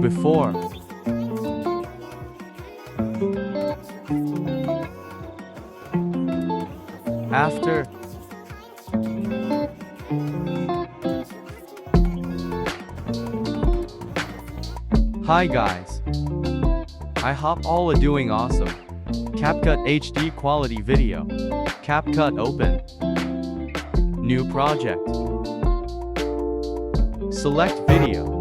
before, after, hi guys, I hope all are doing awesome. Capcut HD quality video, Capcut open, new project, select video,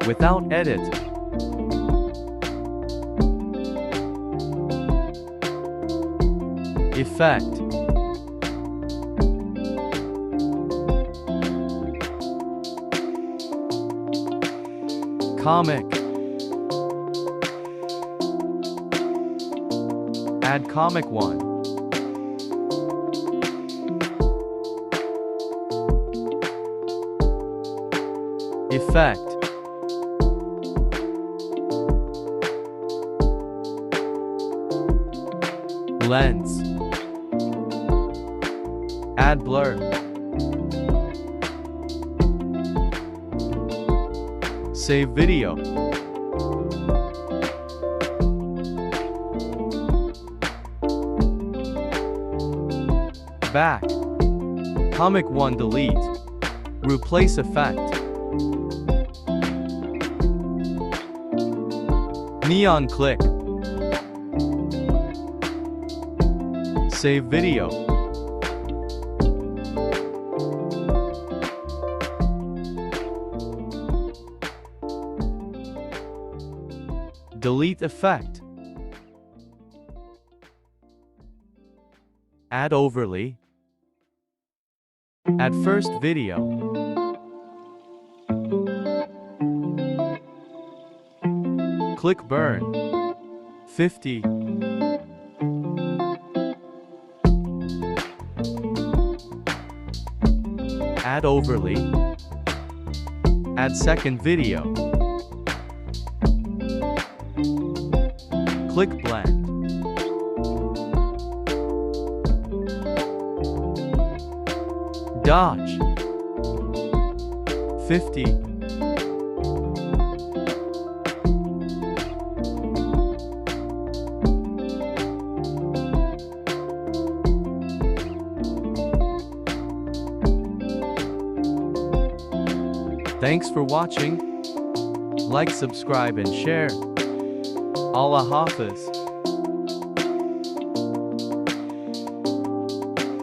without edit, effect, comic, add comic 1, effect, lens, add blur, save video, back, comic 1 delete, replace effect, neon click, save video, delete effect, add overlay, add first video, click burn, 50, add overlay, add second video, click blend, dodge, 50, thanks for watching. Like, subscribe and share. Allah Hafiz.